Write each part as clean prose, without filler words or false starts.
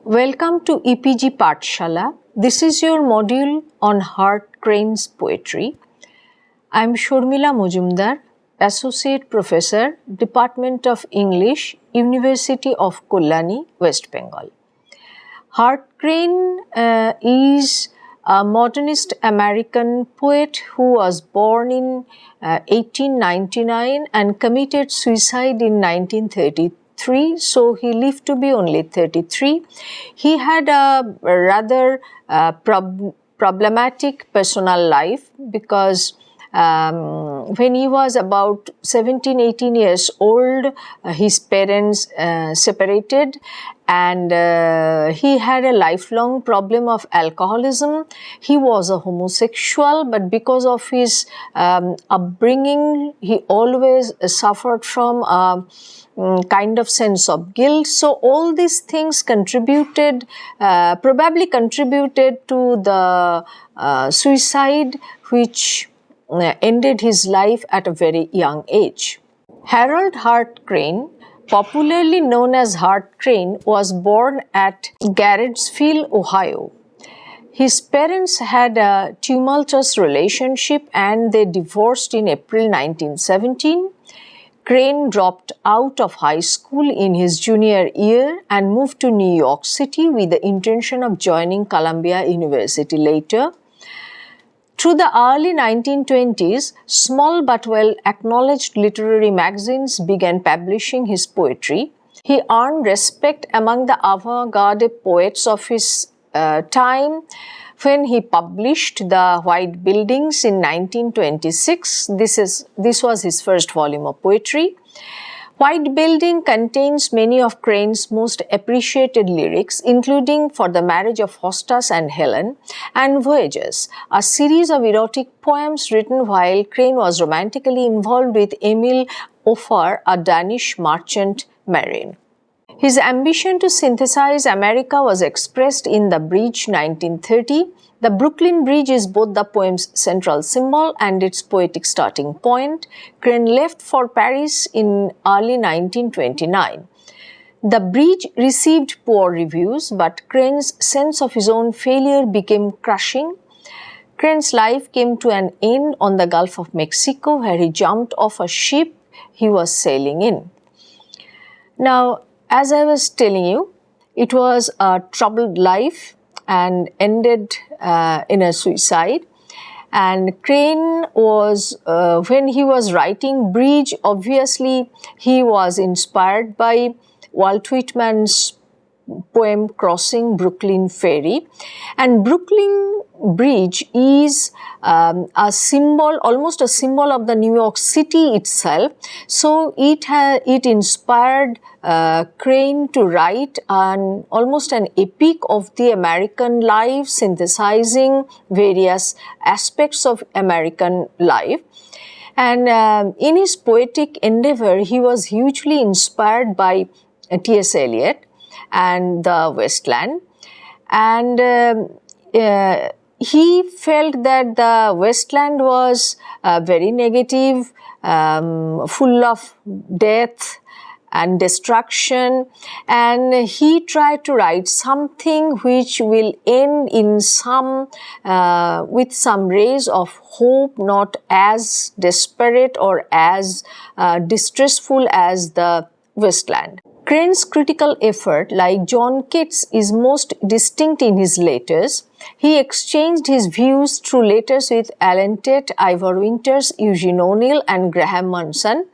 Welcome to EPG Pathshala. This is your module on Hart Crane's poetry. I am Shormila Mojumdar, Associate Professor, Department of English, University of Kalyani, West Bengal. Hart Crane is a modernist American poet who was born in 1899 and committed suicide in 1933. So he lived to be only 33. He had a rather problematic personal life because when he was about 17-18 years old, his parents separated, and he had a lifelong problem of alcoholism. He was a homosexual, but because of his upbringing, he always suffered from a kind of sense of guilt. So all these things contributed, probably contributed to the suicide, which ended his life at a very young age. Harold Hart Crane, popularly known as Hart Crane, was born at Garrettsville, Ohio. His parents had a tumultuous relationship and they divorced in April 1917. Crane dropped out of high school in his junior year and moved to New York City with the intention of joining Columbia University later. Through the early 1920s, small but well-acknowledged literary magazines began publishing his poetry. He earned respect among the avant-garde poets of his time when he published The White Buildings in 1926. This was his first volume of poetry. White Building contains many of Crane's most appreciated lyrics, including For the Marriage of Hostas and Helen and Voyages, a series of erotic poems written while Crane was romantically involved with Emil Offer, a Danish merchant marine. His ambition to synthesize America was expressed in The Bridge 1930. The Brooklyn Bridge is both the poem's central symbol and its poetic starting point. Crane left for Paris in early 1929. The Bridge received poor reviews, but Crane's sense of his own failure became crushing. Crane's life came to an end on the Gulf of Mexico, where he jumped off a ship he was sailing in. Now, as I was telling you, it was a troubled life and ended in a suicide. And Crane was, when he was writing Bridge, obviously he was inspired by Walt Whitman's poem Crossing Brooklyn Ferry. And Brooklyn Bridge is a symbol, almost a symbol of the New York City itself. So it inspired Crane to write almost an epic of the American life, synthesizing various aspects of American life. And in his poetic endeavor, he was hugely inspired by T.S. Eliot and the Westland. And he felt that the Westland was very negative, full of death and destruction, and he tried to write something which will end in with some rays of hope, not as desperate or as distressful as the Westland. Crane's critical effort, like John Keats, is most distinct in his letters. He exchanged his views through letters with Alan Tate, Ivor Winters, Eugene O'Neill, and Graham Munson,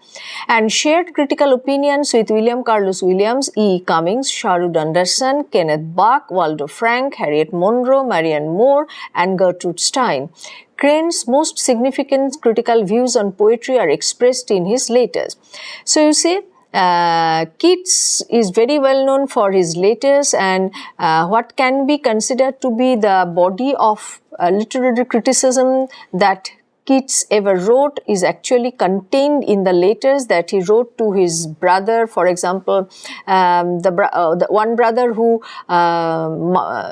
and shared critical opinions with William Carlos Williams, E. Cummings, Sherwood Anderson, Kenneth Bach, Waldo Frank, Harriet Monroe, Marianne Moore, and Gertrude Stein. Crane's most significant critical views on poetry are expressed in his letters. So you see, Keats is very well known for his letters, and what can be considered to be the body of literary criticism that Keats ever wrote is actually contained in the letters that he wrote to his brother. For example, the one brother who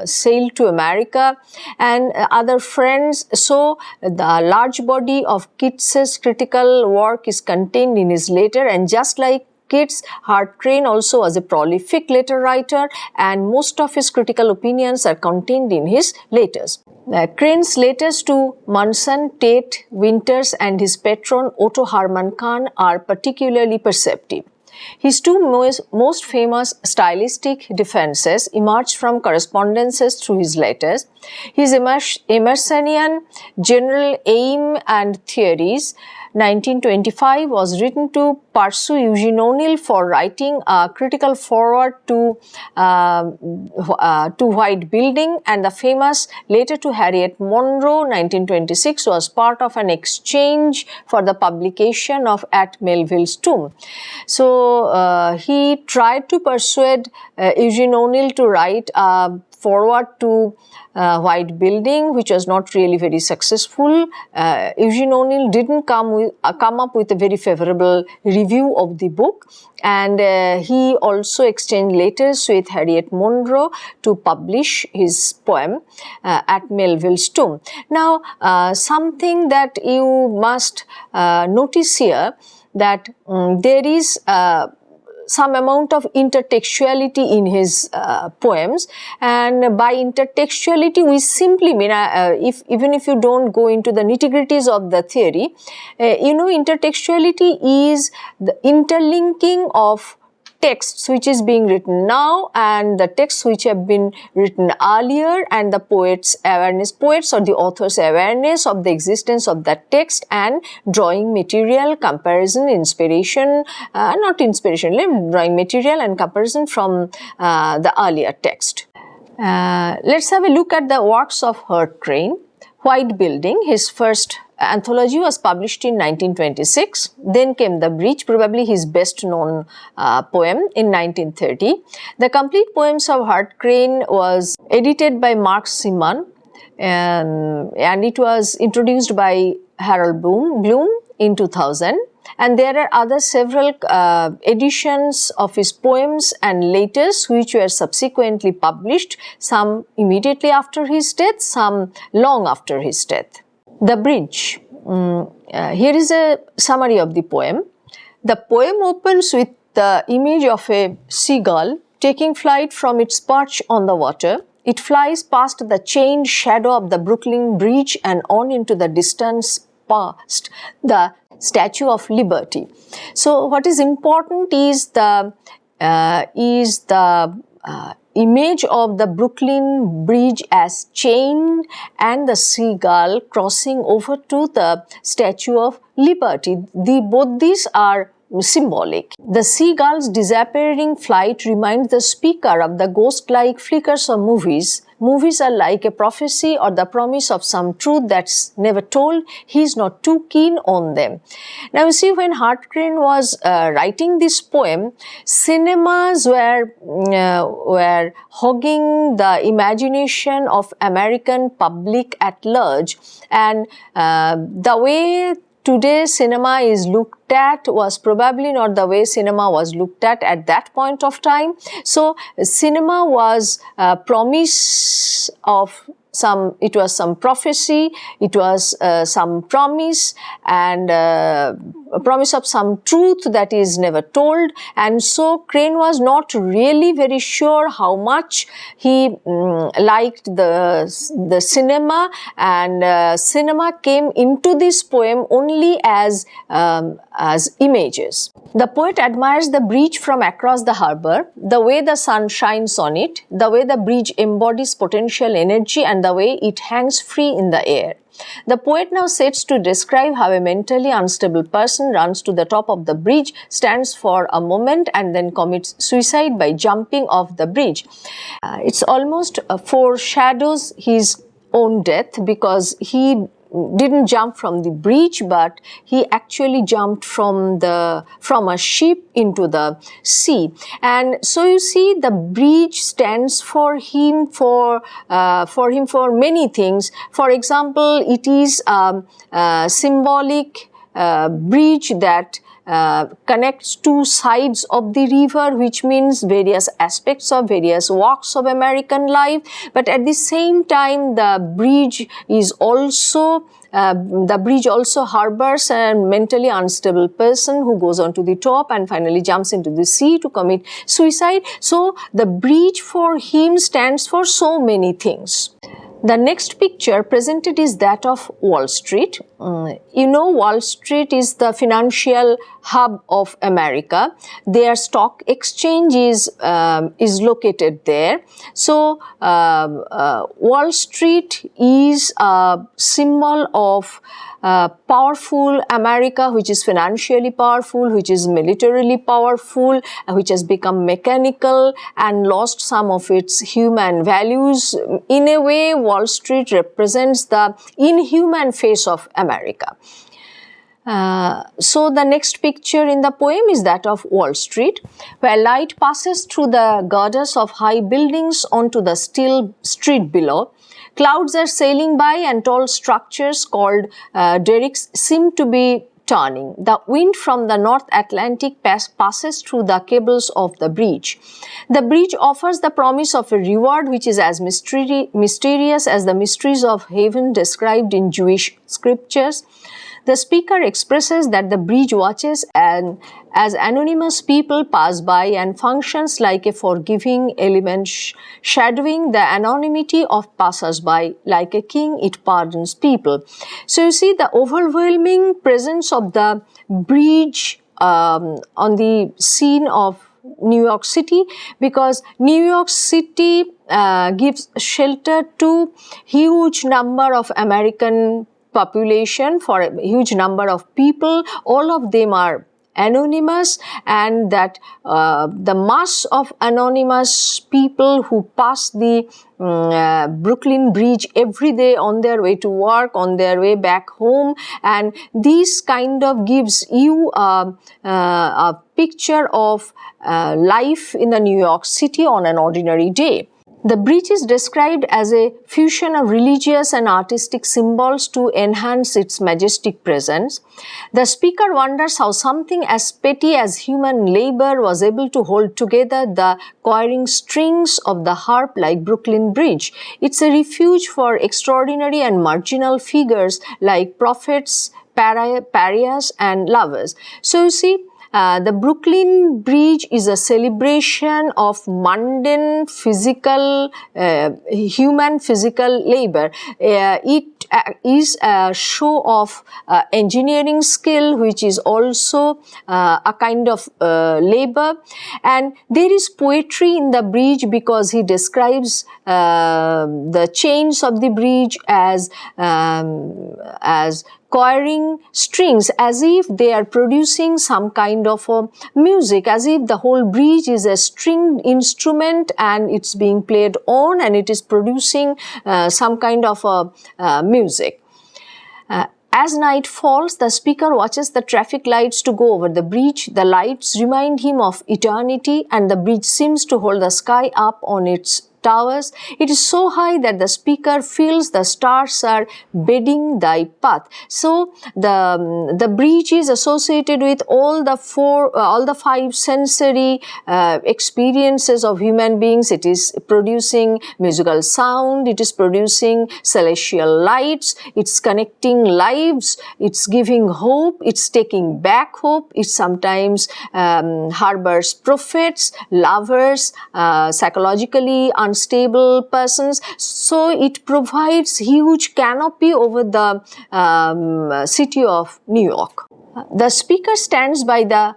sailed to America and other friends. So the large body of Keats's critical work is contained in his letter, and just like Keats, Hart Crane also was a prolific letter writer, and most of his critical opinions are contained in his letters. Crane's letters to Munson, Tate, Winters and his patron Otto Hermann Kahn are particularly perceptive. His two most famous stylistic defenses emerged from correspondences through his letters. His Emersonian General Aim and Theories, 1925, was written to pursue Eugene O'Neill for writing a critical foreword to White Building, and the famous letter to Harriet Monroe, 1926, was part of an exchange for the publication of At Melville's Tomb. So he tried to persuade Eugene O'Neill to write a foreword to White Building, which was not really very successful. Eugene O'Neill didn't come up with a very favorable review of the book, and he also exchanged letters with Harriet Monroe to publish his poem At Melville's Tomb. Now, something that you must notice here, that there is some amount of intertextuality in his poems, and by intertextuality we simply mean, even if you don't go into the nitty-gritties of the theory, intertextuality is the interlinking of texts which is being written now and the texts which have been written earlier, and the poet's or the author's awareness of the existence of that text, and drawing material, comparison, inspiration, drawing material and comparison from the earlier text. Let's have a look at the works of Hart Crane. White Building, his first anthology, was published in 1926. Then came The Bridge, probably his best known poem, in 1930. The complete poems of Hart Crane was edited by Mark Seaman, and it was introduced by Harold Bloom in 2000. And there are other several editions of his poems and letters which were subsequently published, some immediately after his death, some long after his death. The Bridge. Here is a summary of the poem. The poem opens with the image of a seagull taking flight from its perch on the water. It flies past the chained shadow of the Brooklyn Bridge and on into the distance past the Statue of Liberty. So what is important is the image of the Brooklyn Bridge as chained and the seagull crossing over to the Statue of Liberty. Both these are symbolic. The seagull's disappearing flight reminds the speaker of the ghost-like flickers of movies. Movies are like a prophecy or the promise of some truth that's never told. He's not too keen on them. Now you see, when Hart Crane was writing this poem, cinemas were hogging the imagination of American public at large, and the way today cinema is looked at was probably not the way cinema was looked at that point of time. So cinema was a promise of it was some prophecy, it was some promise, and a promise of some truth that is never told. And so Crane was not really very sure how much he liked the cinema, and cinema came into this poem only as images. The poet admires the bridge from across the harbor, the way the sun shines on it, the way the bridge embodies potential energy, and the way it hangs free in the air. The poet now sets to describe how a mentally unstable person runs to the top of the bridge, stands for a moment, and then commits suicide by jumping off the bridge. It's almost foreshadows his own death, because he didn't jump from the bridge, but he actually jumped from a ship into the sea. And so you see, the bridge stands for him for many things. For example, it is a symbolic bridge that connects two sides of the river, which means various aspects of various walks of American life. But at the same time, the bridge is also harbors a mentally unstable person who goes onto the top and finally jumps into the sea to commit suicide. So the bridge for him stands for so many things. The next picture presented is that of Wall Street. You know, Wall Street is the financial hub of America. Their stock exchange is located there. So Wall Street is a symbol of powerful America, which is financially powerful, which is militarily powerful, which has become mechanical and lost some of its human values. In a way, Wall Street represents the inhuman face of America. So the next picture in the poem is that of Wall Street, where light passes through the girders of high buildings onto the still street below. Clouds are sailing by and tall structures called derricks seem to be turning. The wind from the North Atlantic passes through the cables of the bridge. The bridge offers the promise of a reward which is as mysterious as the mysteries of heaven described in Jewish scriptures. The speaker expresses that the bridge watches and as anonymous people pass by and functions like a forgiving element shadowing the anonymity of passers-by. Like a king, it pardons people. So you see the overwhelming presence of the bridge on the scene of New York City, because New York City gives shelter to huge number of American population, for a huge number of people. All of them are anonymous, and that the mass of anonymous people who pass the Brooklyn Bridge every day on their way to work, on their way back home, and this kind of gives you a picture of life in the New York City on an ordinary day. The bridge is described as a fusion of religious and artistic symbols to enhance its majestic presence. The speaker wonders how something as petty as human labor was able to hold together the choiring strings of the harp like Brooklyn Bridge. It's a refuge for extraordinary and marginal figures like prophets, pariahs, and lovers. So you see, the Brooklyn Bridge is a celebration of mundane physical, human physical labor. It is a show of engineering skill, which is also a kind of labor. And there is poetry in the bridge because he describes the chains of the bridge as choiring strings, as if they are producing some kind of music, as if the whole bridge is a stringed instrument and it's being played on and it is producing some kind of music. As night falls, the speaker watches the traffic lights to go over the bridge. The lights remind him of eternity, and the bridge seems to hold the sky up on its towers. It is so high that the speaker feels the stars are bedding thy path. So the bridge is associated with all the five sensory experiences of human beings. It is producing musical sound, it is producing celestial lights, it's connecting lives, it's giving hope, it's taking back hope, it sometimes harbors prophets, lovers, psychologically unstable persons. So it provides huge canopy over the city of New York. The speaker stands by the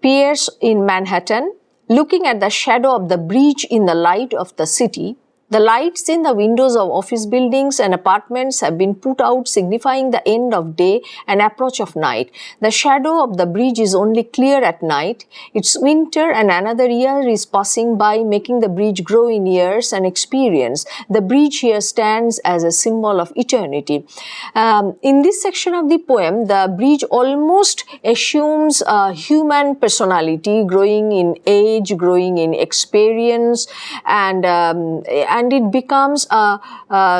piers in Manhattan, looking at the shadow of the bridge in the light of the city. The lights in the windows of office buildings and apartments have been put out, signifying the end of day and approach of night. The shadow of the bridge is only clear at night. It's winter and another year is passing by, making the bridge grow in years and experience. The bridge here stands as a symbol of eternity. In this section of the poem, the bridge almost assumes a human personality, growing in age, growing in experience, and and it becomes a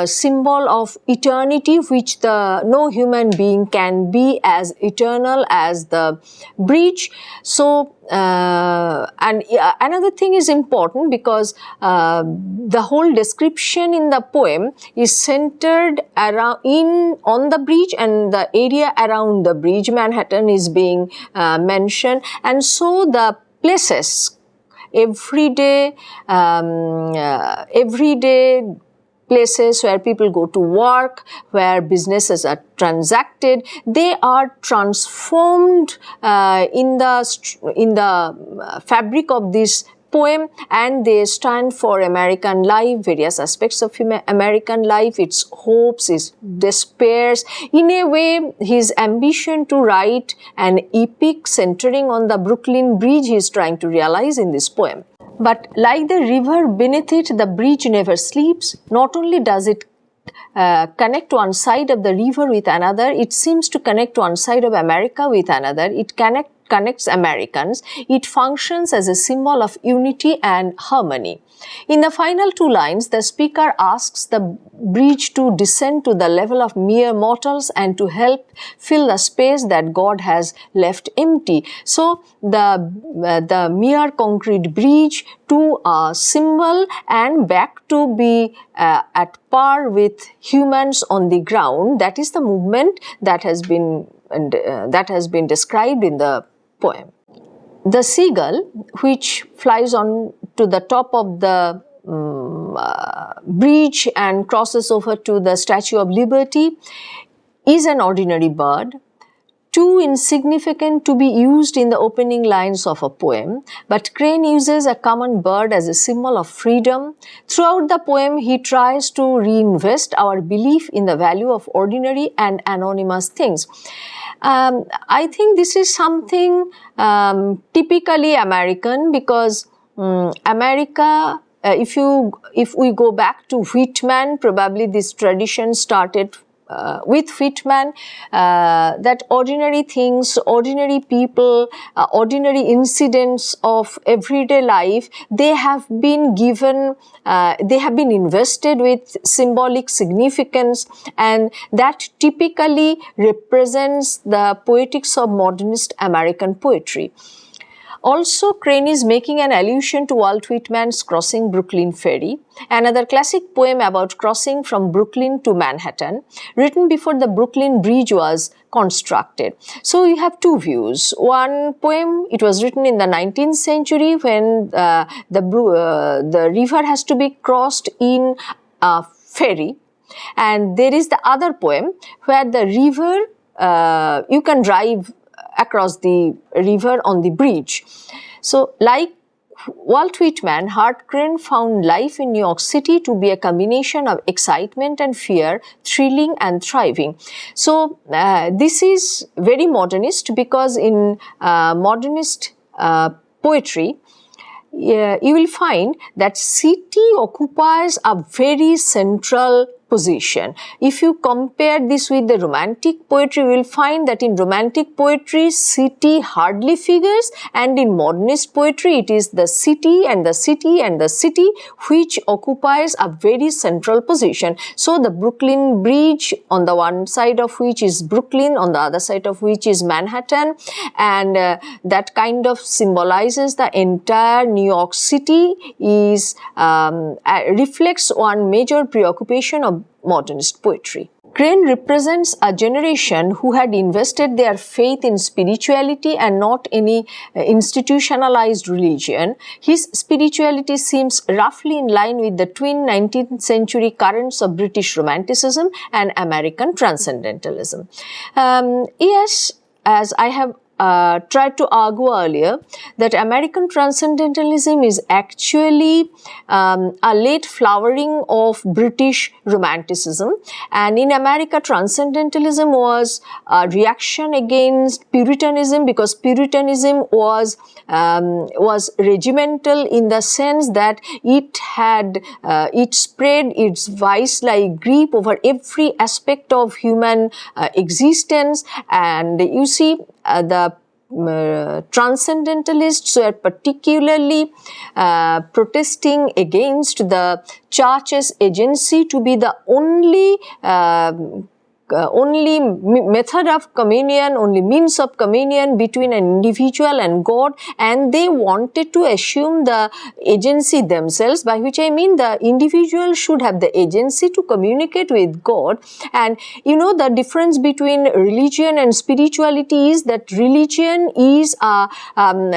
symbol of eternity, which no human being can be as eternal as the bridge. So and another thing is important, because the whole description in the poem is centered on the bridge, and the area around the bridge, Manhattan, is being mentioned, and so the places, everyday places where people go to work, where businesses are transacted, they are transformed in the fabric of this poem, and they stand for American life, various aspects of American life, its hopes, its despairs. In a way, his ambition to write an epic centering on the Brooklyn Bridge he is trying to realize in this poem. But like the river beneath it, the bridge never sleeps. Not only does it connect one side of the river with another, it seems to connect one side of America with another. It connects Americans. It functions as a symbol of unity and harmony. In the final two lines, the speaker asks the bridge to descend to the level of mere mortals and to help fill the space that God has left empty. So the mere concrete bridge to a symbol and back to be at par with humans on the ground. That is the movement that has been described in the poem. The seagull, which flies on to the top of the bridge and crosses over to the Statue of Liberty, is an ordinary bird, too insignificant to be used in the opening lines of a poem, but Crane uses a common bird as a symbol of freedom. Throughout the poem, he tries to reinvest our belief in the value of ordinary and anonymous things. I think this is something typically American, because America, if we go back to Whitman, probably this tradition started with Whitman, that ordinary things, ordinary people, ordinary incidents of everyday life, they have been given, they have been invested with symbolic significance, and that typically represents the poetics of modernist American poetry. Also, Crane is making an allusion to Walt Whitman's Crossing Brooklyn Ferry, another classic poem about crossing from Brooklyn to Manhattan, written before the Brooklyn Bridge was constructed. So you have two views. One poem, it was written in the 19th century when the river has to be crossed in a ferry, and there is the other poem where the river, you can drive across the river on the bridge. So like Walt Whitman, Hart Crane found life in New York City to be a combination of excitement and fear, thrilling and thriving. So this is very modernist, because in modernist poetry, you will find that city occupies a very central position. If you compare this with the romantic poetry, you will find that in romantic poetry, city hardly figures, and in modernist poetry, it is the city and the city and the city which occupies a very central position. So the Brooklyn Bridge, on the one side of which is Brooklyn, on the other side of which is Manhattan, and that kind of symbolizes the entire New York City, is reflects one major preoccupation of modernist poetry. Crane represents a generation who had invested their faith in spirituality and not any institutionalized religion. His spirituality seems roughly in line with the twin 19th century currents of British Romanticism and American Transcendentalism. Yes, as I have tried to argue earlier, that American Transcendentalism is actually a late flowering of British Romanticism, and in America Transcendentalism was a reaction against Puritanism, because Puritanism was regimental in the sense that it spread its vice-like grip over every aspect of human existence, and you see the transcendentalists were particularly protesting against the church's agency to be the only method of communion, only means of communion between an individual and God, and they wanted to assume the agency themselves, by which I mean the individual should have the agency to communicate with God. And you know, the difference between religion and spirituality is that religion is a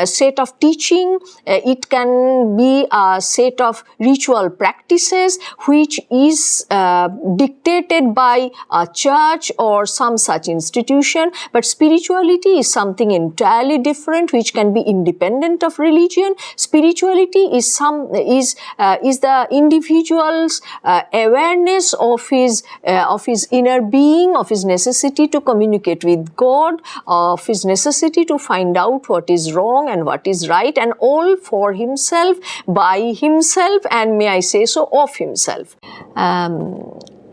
set of teaching, it can be a set of ritual practices which is dictated by a church or some such institution, but spirituality is something entirely different which can be independent of religion. Spirituality is the individual's awareness of his inner being, of his necessity to communicate with God, of his necessity to find out what is wrong and what is right, and all for himself, by himself, and may I say so, of himself.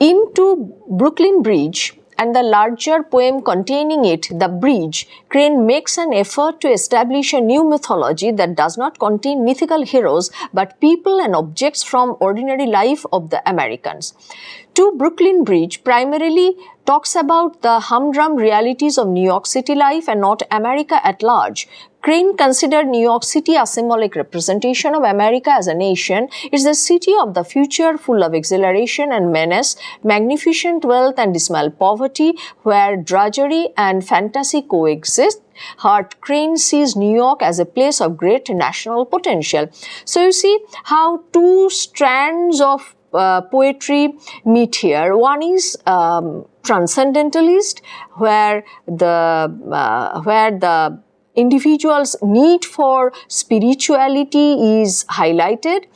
Into Brooklyn Bridge and the larger poem containing it, The Bridge, Crane makes an effort to establish a new mythology that does not contain mythical heroes but people and objects from ordinary life of the Americans. To Brooklyn Bridge primarily talks about the humdrum realities of New York City life and not America at large. Crane considered New York City a symbolic representation of America as a nation. It's the city of the future, full of exhilaration and menace, magnificent wealth and dismal poverty, where drudgery and fantasy coexist. Hart Crane sees New York as a place of great national potential. So you see how two strands of poetry meet here. One is transcendentalist, where the individual's need for spirituality is highlighted,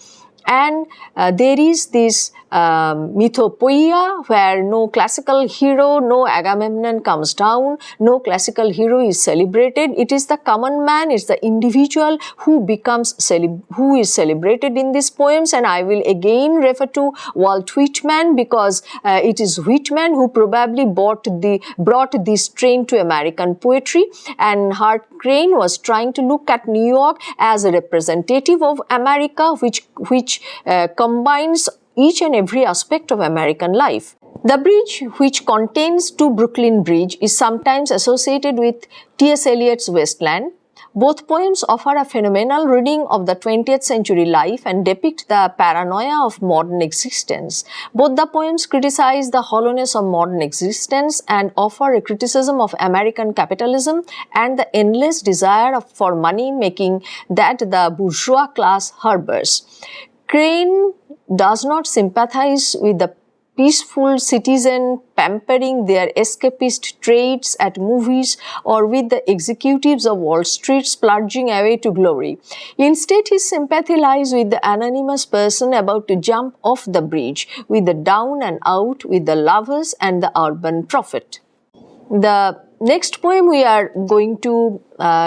and there is this mythopoeia, where no classical hero, no Agamemnon comes down, no classical hero is celebrated. It is the common man, it's the individual who is celebrated in these poems. And I will again refer to Walt Whitman, because it is Whitman who probably brought this trend to American poetry, and Hart Crane was trying to look at New York as a representative of America, which combines each and every aspect of American life. The Bridge, which contains To Brooklyn Bridge, is sometimes associated with T.S. Eliot's Wasteland. Both poems offer a phenomenal reading of the 20th century life and depict the paranoia of modern existence. Both the poems criticize the hollowness of modern existence and offer a criticism of American capitalism and the endless desire for money making that the bourgeois class harbors. Crane does not sympathize with the peaceful citizen pampering their escapist traits at movies or with the executives of Wall Street splurging away to glory. Instead, his sympathy lies with the anonymous person about to jump off the bridge, with the down and out, with the lovers and the urban prophet. The next poem we are going to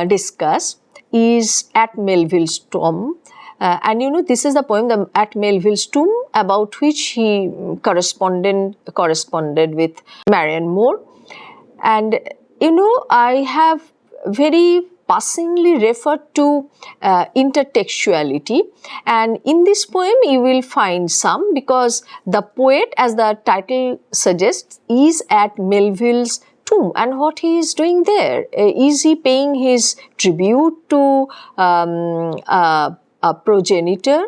discuss is At Melville's Tomb. And you know, this is the poem At Melville's Tomb, about which he corresponded with Marianne Moore. And you know, I have very passingly referred to intertextuality, and in this poem you will find some, because the poet, as the title suggests, is at Melville's tomb, and what he is doing there? Is he paying his tribute to a progenitor,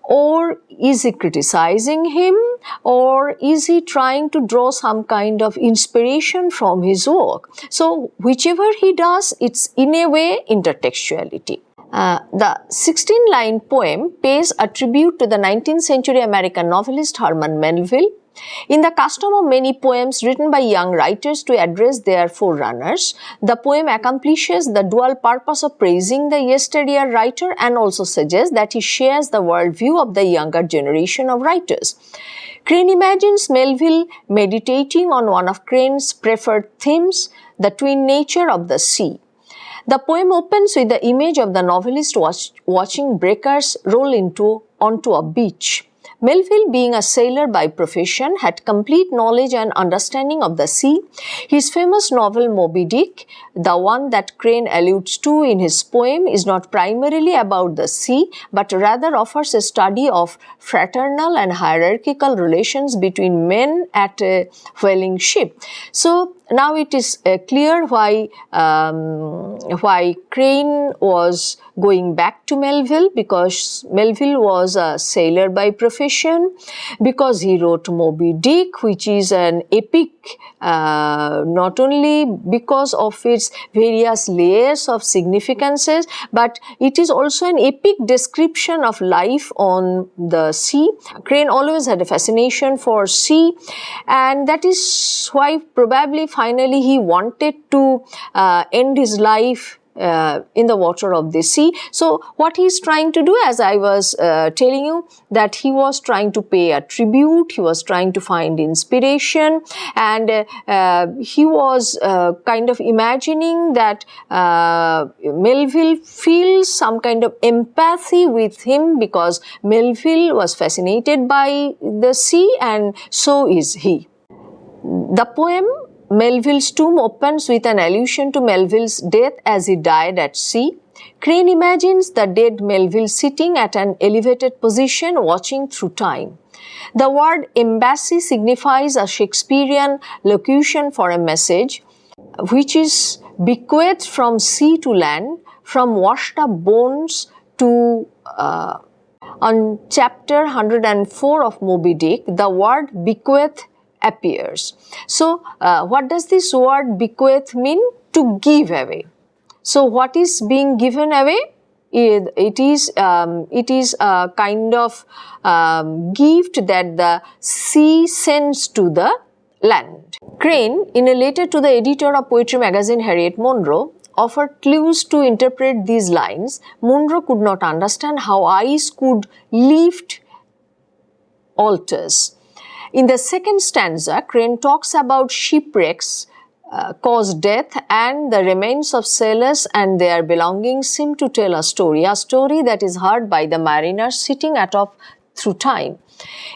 or is he criticizing him, or is he trying to draw some kind of inspiration from his work? So whichever he does, it's in a way intertextuality. The 16-line poem pays a tribute to the 19th century American novelist Herman Melville. In the custom of many poems written by young writers to address their forerunners, the poem accomplishes the dual purpose of praising the yesteryear writer and also suggests that he shares the worldview of the younger generation of writers. Crane imagines Melville meditating on one of Crane's preferred themes, the twin nature of the sea. The poem opens with the image of the novelist watching breakers roll onto a beach. Melville, being a sailor by profession, had complete knowledge and understanding of the sea. His famous novel Moby Dick, the one that Crane alludes to in his poem, is not primarily about the sea, but rather offers a study of fraternal and hierarchical relations between men at a whaling ship. So now it is clear why Crane was going back to Melville, because Melville was a sailor by profession, because he wrote Moby Dick, which is an epic, not only because of its various layers of significances, but it is also an epic description of life on the sea. Crane always had a fascination for sea, and that is why probably finally he wanted to end his life in the water of the sea. So what he is trying to do, as I was telling you, that he was trying to pay a tribute, he was trying to find inspiration, and he was kind of imagining that Melville feels some kind of empathy with him, because Melville was fascinated by the sea and so is he. The poem Melville's Tomb opens with an allusion to Melville's death as he died at sea. Crane imagines the dead Melville sitting at an elevated position watching through time. The word embassy signifies a Shakespearean locution for a message, which is bequeathed from sea to land, from washed up bones to on chapter 104 of Moby Dick, the word bequeath appears. So, what does this word bequeath mean? To give away. So, what is being given away? It is a kind of gift that the sea sends to the land. Crane, in a letter to the editor of poetry magazine Harriet Monroe, offered clues to interpret these lines. Monroe could not understand how ice could lift altars. In the second stanza, Crane talks about shipwrecks, cause death, and the remains of sailors and their belongings seem to tell a story that is heard by the mariners sitting atop through time.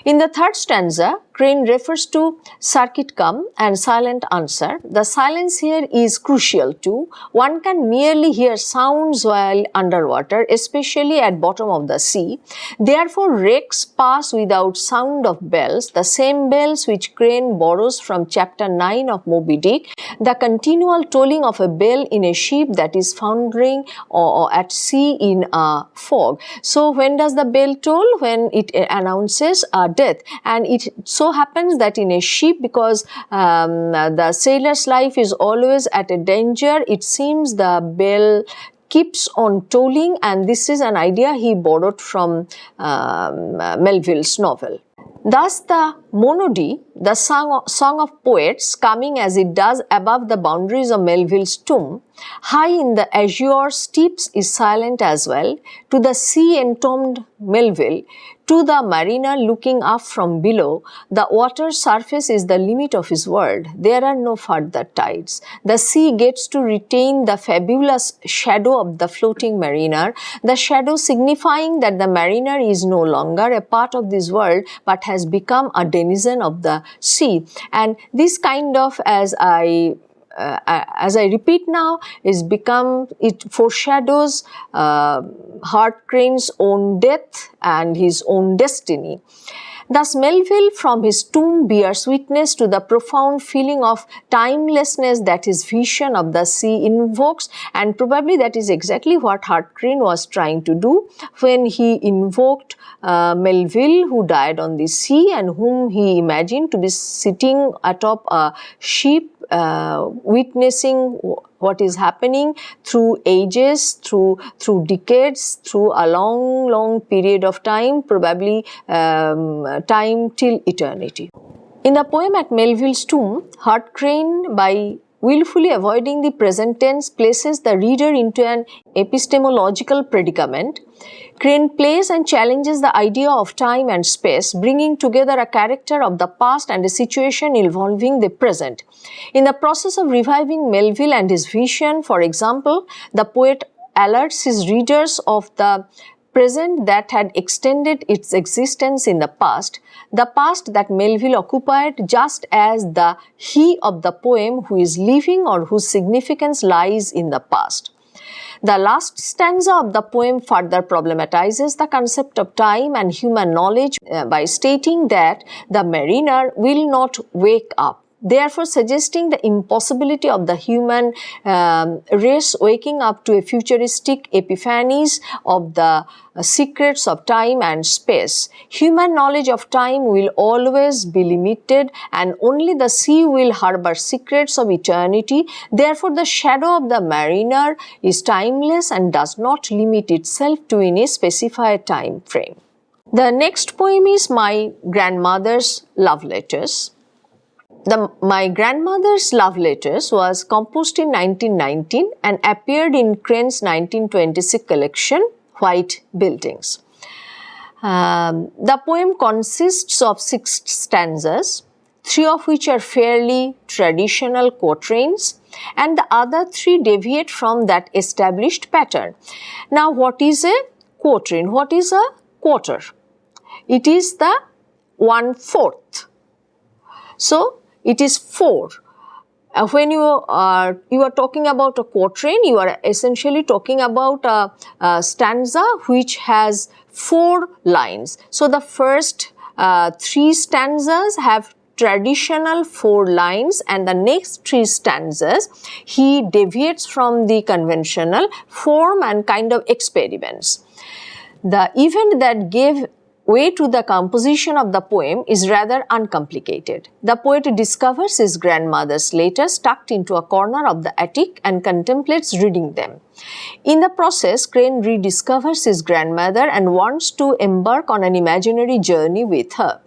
In the third stanza, Crane refers to circuit come and silent answer. The silence here is crucial too. One can merely hear sounds while underwater, especially at bottom of the sea. Therefore, wrecks pass without sound of bells, the same bells which Crane borrows from chapter 9 of Moby Dick, the continual tolling of a bell in a ship that is foundering or at sea in a fog. So, when does the bell toll? When it announces a death. And it so happens that in a ship, because the sailor's life is always at a danger, it seems the bell keeps on tolling, and this is an idea he borrowed from Melville's novel. Thus, the monody, the song of poets, coming as it does above the boundaries of Melville's tomb, high in the azure steeps is silent as well, to the sea-entombed Melville, to the mariner looking up from below, the water surface is the limit of his world. There are no further tides. The sea gets to retain the fabulous shadow of the floating mariner, the shadow signifying that the mariner is no longer a part of this world but has become a denizen of the sea. And this kind of, as I repeat now, it foreshadows Hart Crane's own death and his own destiny. Thus, Melville from his tomb bears witness to the profound feeling of timelessness that his vision of the sea invokes, and probably that is exactly what Hart Crane was trying to do when he invoked Melville, who died on the sea and whom he imagined to be sitting atop a ship, witnessing what is happening through ages, through decades, through a long period of time, probably time till eternity. In the poem At Melville's Tomb, Hart Crane, by willfully avoiding the present tense, places the reader into an epistemological predicament. Crane plays and challenges the idea of time and space, bringing together a character of the past and a situation involving the present. In the process of reviving Melville and his vision, for example, the poet alerts his readers of the present that had extended its existence in the past that Melville occupied, just as the he of the poem who is living or whose significance lies in the past. The last stanza of the poem further problematizes the concept of time and human knowledge by stating that the mariner will not wake up, therefore suggesting the impossibility of the human race waking up to a futuristic epiphanies of the secrets of time and space. Human knowledge of time will always be limited, and only the sea will harbor secrets of eternity. Therefore, the shadow of the mariner is timeless and does not limit itself to any specified time frame. The next poem is My Grandmother's Love Letters. My Grandmother's Love Letters was composed in 1919 and appeared in Crane's 1926 collection, White Buildings. The poem consists of 6 stanzas, 3 of which are fairly traditional quatrains, and the other 3 deviate from that established pattern. Now, what is a quatrain? What is a quarter? It is the 1/4. So, it is 4. When you are talking about a quatrain, you are essentially talking about a stanza which has 4 lines. So, the first 3 stanzas have traditional 4 lines, and the next 3 stanzas he deviates from the conventional form and kind of experiments. The event that gave way to the composition of the poem is rather uncomplicated. The poet discovers his grandmother's letters tucked into a corner of the attic and contemplates reading them. In the process, Crane rediscovers his grandmother and wants to embark on an imaginary journey with her.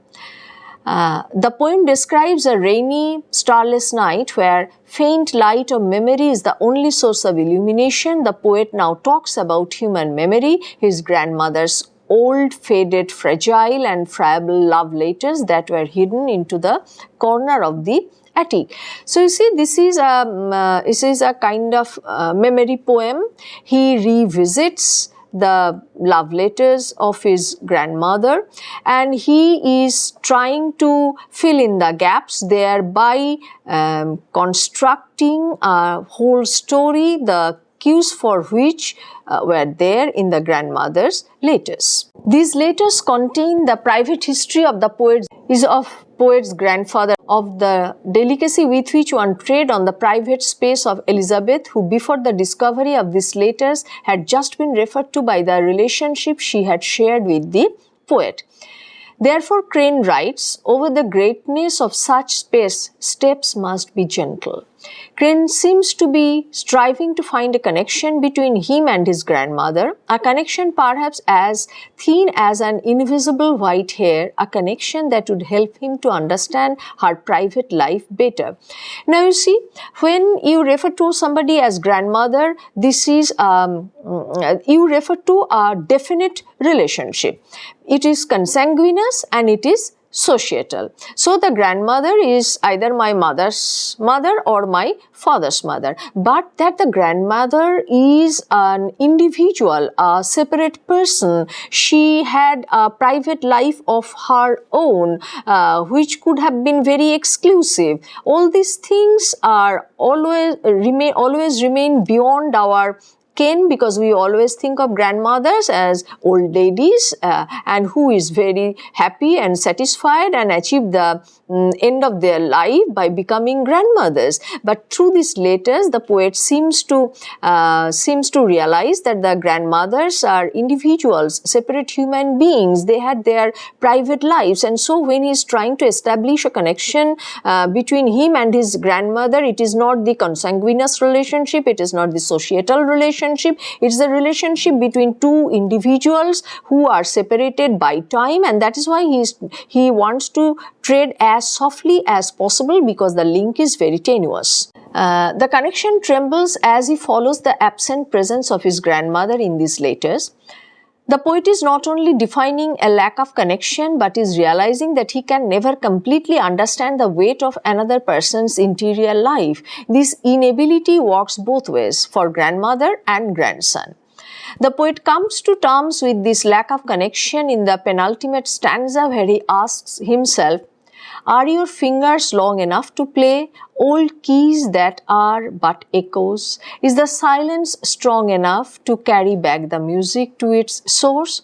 The poem describes a rainy, starless night where faint light of memory is the only source of illumination. The poet now talks about human memory, his grandmother's old, faded, fragile and friable love letters that were hidden into the corner of the attic. So you see, this is a kind of memory poem. He revisits the love letters of his grandmother, and he is trying to fill in the gaps there by constructing a whole story, the cues for which were there in the grandmother's letters. These letters contain the private history of the poet's grandfather, of the delicacy with which one trade on the private space of Elizabeth, who before the discovery of these letters had just been referred to by the relationship she had shared with the poet. Therefore, Crane writes, over the greatness of such space, steps must be gentle. Crane seems to be striving to find a connection between him and his grandmother, a connection perhaps as thin as an invisible white hair, a connection that would help him to understand her private life better. Now you see, when you refer to somebody as grandmother, this is you refer to a definite relationship. It is consanguineous and it is societal. So the grandmother is either my mother's mother or my father's mother, but that the grandmother is an individual, a separate person. She had a private life of her own, which could have been very exclusive. All these things are always remain beyond our ken, because we always think of grandmothers as old ladies and who is very happy and satisfied and achieve the end of their life by becoming grandmothers. But through these letters, the poet seems to realize that the grandmothers are individuals, separate human beings. They had their private lives, and so when he is trying to establish a connection between him and his grandmother, it is not the consanguineous relationship, it is not the societal relationship, it is the relationship between two individuals who are separated by time, and that is why he wants to tread as softly as possible because the link is very tenuous. The connection trembles as he follows the absent presence of his grandmother in these letters. The poet is not only defining a lack of connection, but is realizing that he can never completely understand the weight of another person's interior life. This inability works both ways, for grandmother and grandson. The poet comes to terms with this lack of connection in the penultimate stanza where he asks himself, "Are your fingers long enough to play old keys that are but echoes? Is the silence strong enough to carry back the music to its source?"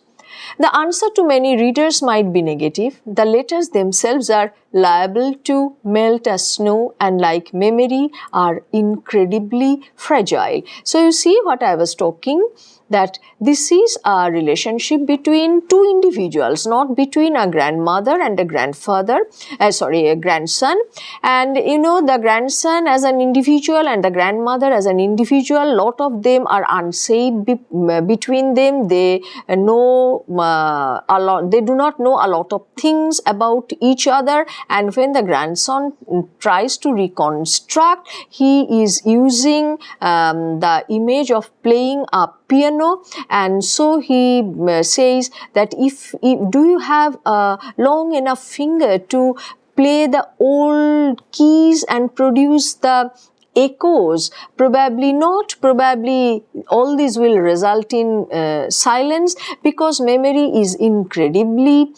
The answer to many readers might be negative. The letters themselves are liable to melt as snow and, like memory, are incredibly fragile. So you see what I was talking, that this is a relationship between two individuals, not between a grandmother and a grandfather, a grandson. And you know, the grandson as an individual and the grandmother as an individual, lot of them are unsaid between them. They know a lot, they do not know a lot of things about each other, and when the grandson tries to reconstruct, he is using the image of playing a piano, and so he says that if do you have a long enough finger to play the old keys and produce the echoes? Probably not. Probably all these will result in silence, because memory is incredibly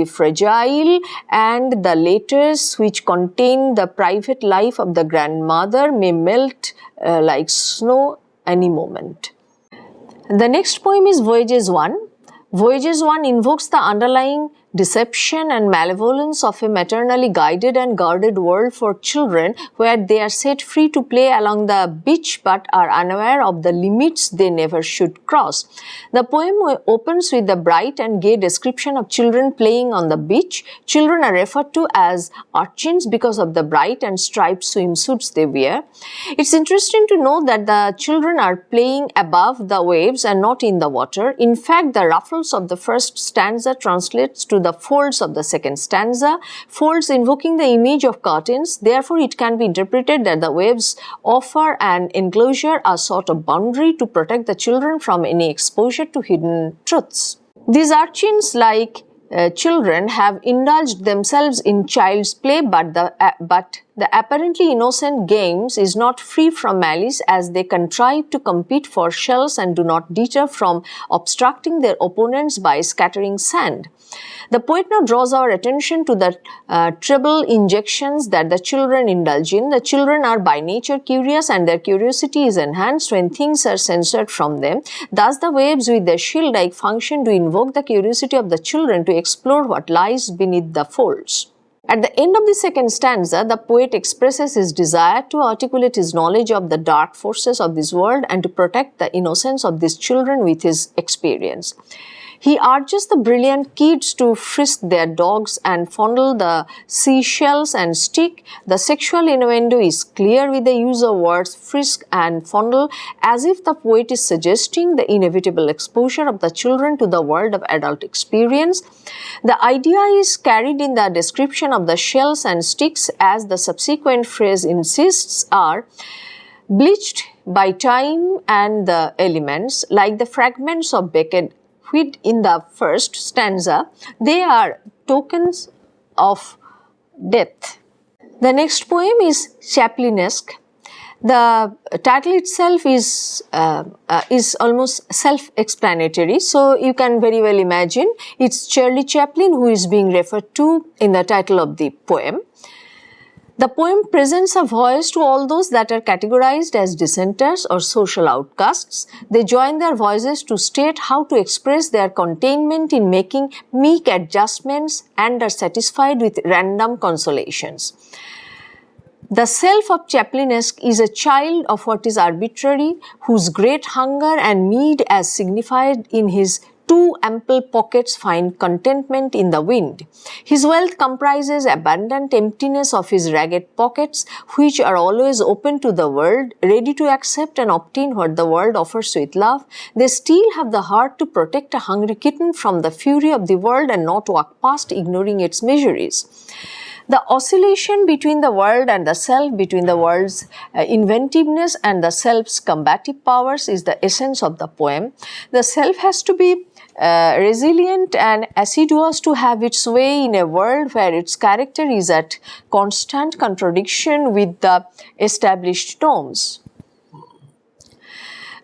fragile, and the letters which contain the private life of the grandmother may melt like snow any moment. The next poem is Voyages 1. Voyages 1 invokes the underlying deception and malevolence of a maternally guided and guarded world for children, where they are set free to play along the beach but are unaware of the limits they never should cross. The poem opens with a bright and gay description of children playing on the beach. Children are referred to as urchins because of the bright and striped swimsuits they wear. It's interesting to know that the children are playing above the waves and not in the water. In fact, the ruffles of the first stanza translates to the folds of the second stanza, folds invoking the image of curtains. Therefore, it can be interpreted that the waves offer an enclosure, a sort of boundary to protect the children from any exposure to hidden truths. These urchins, like children, have indulged themselves in child's play, but the apparently innocent games is not free from malice, as they contrive to compete for shells and do not deter from obstructing their opponents by scattering sand. The poet now draws our attention to the treble injections that the children indulge in. The children are by nature curious, and their curiosity is enhanced when things are censored from them. Thus, the waves with their shield-like function do invoke the curiosity of the children to explore what lies beneath the folds. At the end of the second stanza, the poet expresses his desire to articulate his knowledge of the dark forces of this world and to protect the innocence of these children with his experience. He urges the brilliant kids to frisk their dogs and fondle the seashells and stick. The sexual innuendo is clear with the use of words frisk and fondle, as if the poet is suggesting the inevitable exposure of the children to the world of adult experience. The idea is carried in the description of the shells and sticks, as the subsequent phrase insists, are bleached by time and the elements, like the fragments of Beckett wheat in the first stanza. They are tokens of death. The next poem is Chaplinesque. The title itself is almost self-explanatory, so you can very well imagine it's Charlie Chaplin who is being referred to in the title of the poem. The poem presents a voice to all those that are categorized as dissenters or social outcasts. They join their voices to state how to express their containment in making meek adjustments and are satisfied with random consolations. The self of Chaplinesque is a child of what is arbitrary, whose great hunger and need, as signified in his two ample pockets, find contentment in the wind. His wealth comprises abundant emptiness of his ragged pockets, which are always open to the world, ready to accept and obtain what the world offers with love. They still have the heart to protect a hungry kitten from the fury of the world and not walk past ignoring its miseries. The oscillation between the world and the self, between the world's inventiveness and the self's combative powers, is the essence of the poem. The self has to be resilient and assiduous to have its way in a world where its character is at constant contradiction with the established norms.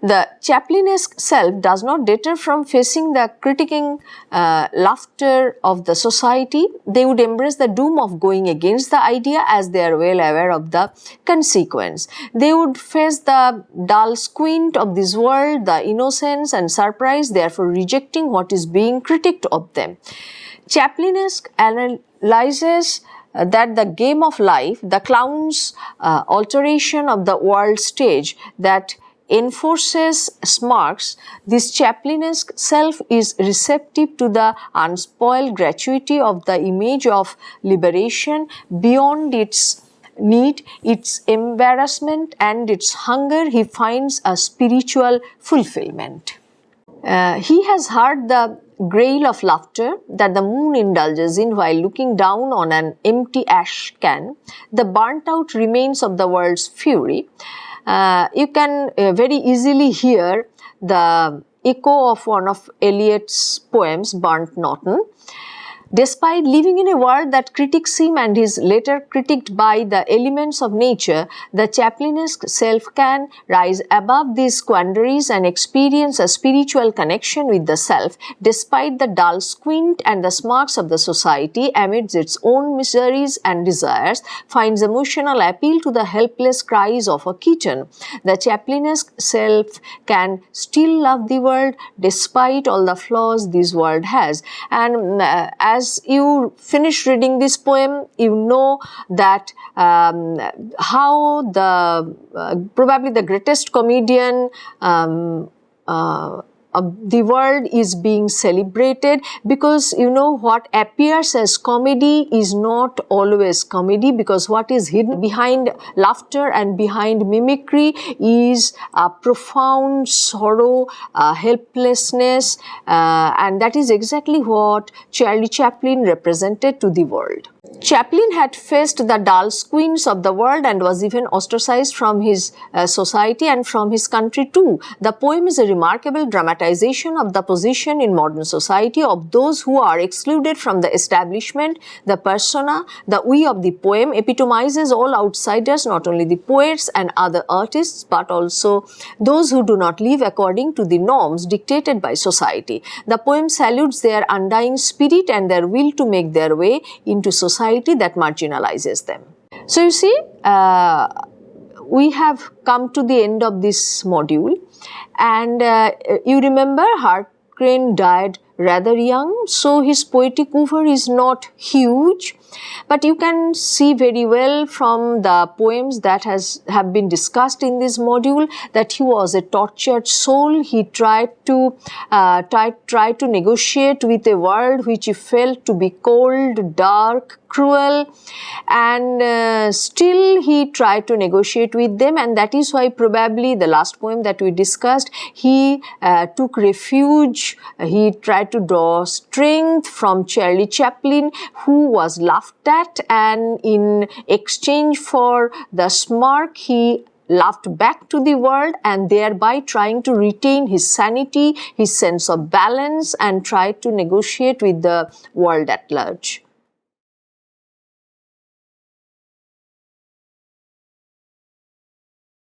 The Chaplinesque self does not deter from facing the critiquing laughter of the society. They would embrace the doom of going against the idea as they are well aware of the consequence. They would face the dull squint of this world, the innocence and surprise, therefore rejecting what is being critiqued of them. Chaplinesque analyzes that the game of life, the clown's alteration of the world stage that enforces smirks, this Chaplinesque self is receptive to the unspoiled gratuity of the image of liberation beyond its need, its embarrassment and its hunger. He finds a spiritual fulfillment. He has heard the grail of laughter that the moon indulges in while looking down on an empty ash can, the burnt out remains of the world's fury. You can very easily hear the echo of one of Eliot's poems, Burnt Norton. Despite living in a world that critiques him and is later critiqued by the elements of nature, the Chaplinesque self can rise above these quandaries and experience a spiritual connection with the self, despite the dull squint and the smirks of the society amidst its own miseries and desires, finds emotional appeal to the helpless cries of a kitten. The Chaplinesque self can still love the world despite all the flaws this world has. And as you finish reading this poem, you know that how the probably the greatest comedian the world is being celebrated, because you know what appears as comedy is not always comedy, because what is hidden behind laughter and behind mimicry is a profound sorrow, helplessness, and that is exactly what Charlie Chaplin represented to the world. Chaplin had faced the dull squints of the world and was even ostracized from his society and from his country too. The poem is a remarkable dramatization of the position in modern society of those who are excluded from the establishment. The persona, the we of the poem epitomizes all outsiders, not only the poets and other artists, but also those who do not live according to the norms dictated by society. The poem salutes their undying spirit and their will to make their way into society that marginalizes them. So you see, we have come to the end of this module, and you remember Hartkrane died rather young, so his poetic oeuvre is not huge, but you can see very well from the poems that have been discussed in this module that he was a tortured soul. He tried to negotiate with a world which he felt to be cold, dark, cruel, and still he tried to negotiate with them, and that is why probably the last poem that we discussed, he took refuge, he tried to draw strength from Charlie Chaplin, who was laughed at, and in exchange for the smirk he laughed back to the world, and thereby trying to retain his sanity, his sense of balance, and tried to negotiate with the world at large.